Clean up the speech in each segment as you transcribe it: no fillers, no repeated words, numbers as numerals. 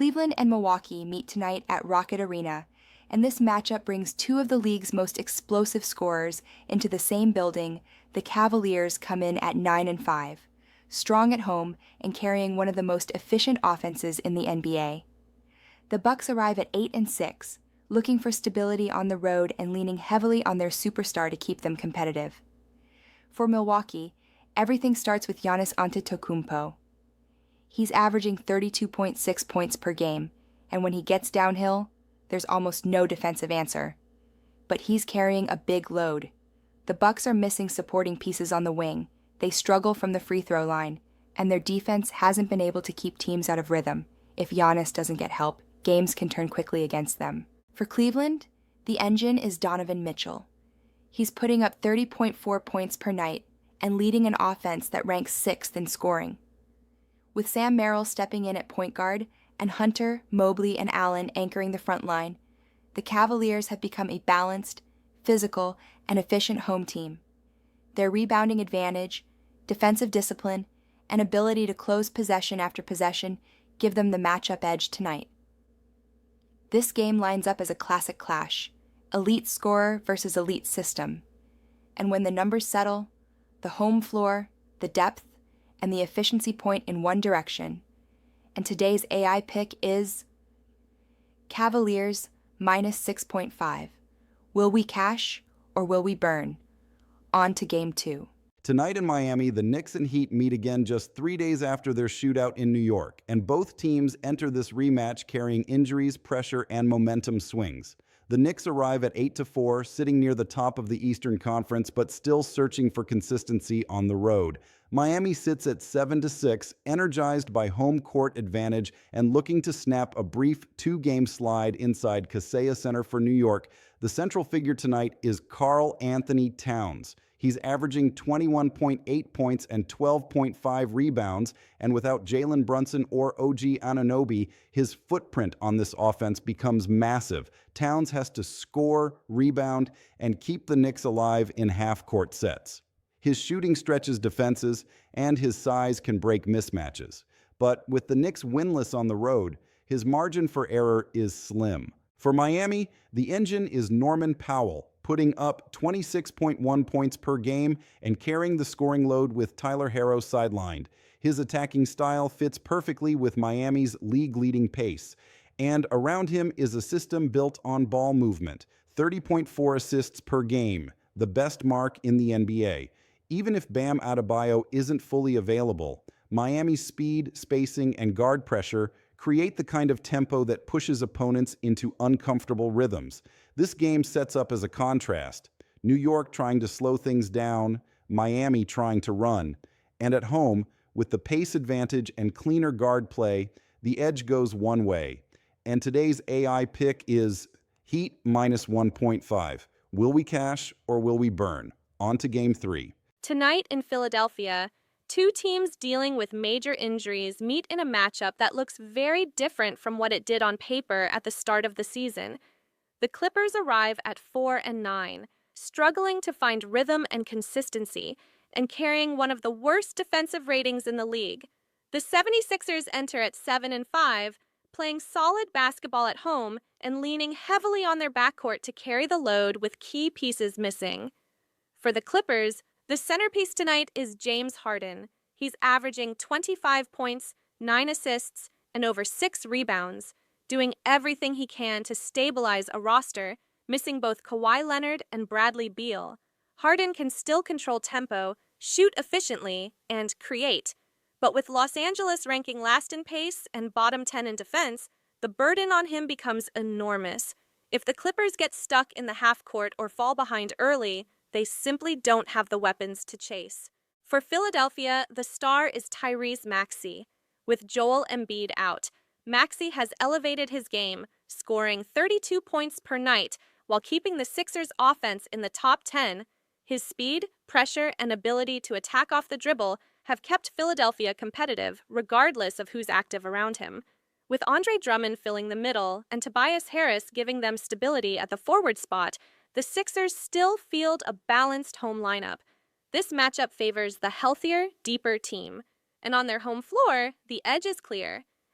Cleveland and Milwaukee meet tonight at Rocket Arena, and this matchup brings two of the league's most explosive scorers into the same building. The Cavaliers come in at 9-5, strong at home and carrying one of the most efficient offenses in the NBA. The Bucks arrive at 8-6, looking for stability on the road and leaning heavily on their superstar to keep them competitive. For Milwaukee, everything starts with Giannis Antetokounmpo. He's averaging 32.6 points per game, and when he gets downhill, there's almost no defensive answer. But he's carrying a big load. The Bucks are missing supporting pieces on the wing. They struggle from the free throw line, and their defense hasn't been able to keep teams out of rhythm. If Giannis doesn't get help, games can turn quickly against them. For Cleveland, the engine is Donovan Mitchell. He's putting up 30.4 points per night and leading an offense that ranks 6th in scoring. With Sam Merrill stepping in at point guard and Hunter, Mobley, and Allen anchoring the front line, the Cavaliers have become a balanced, physical, and efficient home team. Their rebounding advantage, defensive discipline, and ability to close possession after possession give them the matchup edge tonight. This game lines up as a classic clash, elite scorer versus elite system. And when the numbers settle, the home floor, the depth, and the efficiency point in one direction. And today's AI pick is Cavaliers minus 6.5. Will we cash or will we burn? On to Game 2. Tonight in Miami, the Knicks and Heat meet again just 3 days after their shootout in New York, and both teams enter this rematch carrying injuries, pressure, and momentum swings. The Knicks arrive at 8-4, sitting near the top of the Eastern Conference, but still searching for consistency on the road. Miami sits at 7-6, energized by home court advantage and looking to snap a brief two-game slide inside Kaseya Center for New York. The central figure tonight is Karl Anthony Towns. He's averaging 21.8 points and 12.5 rebounds, and without Jalen Brunson or OG Anunoby, his footprint on this offense becomes massive. Towns has to score, rebound, and keep the Knicks alive in half-court sets. His shooting stretches defenses, and his size can break mismatches. But with the Knicks winless on the road, his margin for error is slim. For Miami, the engine is Norman Powell, putting up 26.1 points per game and carrying the scoring load with Tyler Herro sidelined. His attacking style fits perfectly with Miami's league-leading pace. And around him is a system built on ball movement, 30.4 assists per game, the best mark in the NBA. Even if Bam Adebayo isn't fully available, Miami's speed, spacing, and guard pressure create the kind of tempo that pushes opponents into uncomfortable rhythms. This game sets up as a contrast. New York trying to slow things down, Miami trying to run. And at home, with the pace advantage and cleaner guard play, the edge goes one way. And today's AI pick is Heat minus 1.5. Will we cash or will we burn? On to Game 3. Tonight in Philadelphia, two teams dealing with major injuries meet in a matchup that looks very different from what it did on paper at the start of the season. The Clippers arrive at 4-9, struggling to find rhythm and consistency, and carrying one of the worst defensive ratings in the league. The 76ers enter at 7-5, playing solid basketball at home and leaning heavily on their backcourt to carry the load with key pieces missing. For the Clippers, the centerpiece tonight is James Harden. He's averaging 25 points, 9 assists, and over 6 rebounds, doing everything he can to stabilize a roster, missing both Kawhi Leonard and Bradley Beal. Harden can still control tempo, shoot efficiently, and create. But with Los Angeles ranking last in pace and bottom 10 in defense, the burden on him becomes enormous. If the Clippers get stuck in the half court or fall behind early, they simply don't have the weapons to chase. For Philadelphia, the star is Tyrese Maxey. With Joel Embiid out, Maxey has elevated his game, scoring 32 points per night while keeping the Sixers' offense in the top 10. His speed, pressure, and ability to attack off the dribble have kept Philadelphia competitive regardless of who's active around him. With Andre Drummond filling the middle and Tobias Harris giving them stability at the forward spot, the Sixers still field a balanced home lineup. This matchup favors the healthier, deeper team. And on their home floor, the edge is clear.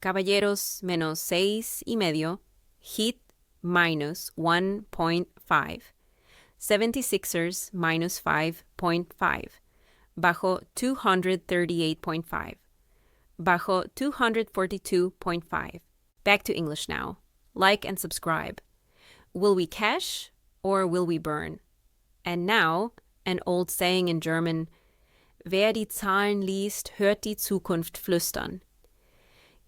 Caballeros menos 6.5. Heat minus 1.5. 76ers minus 5.5. Bajo 238.5. Bajo 242.5. Back to English now. Like and subscribe. Will we cash or will we burn? And now, an old saying in German, wer die Zahlen liest, hört die Zukunft flüstern.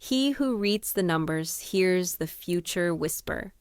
He who reads the numbers hears the future whisper.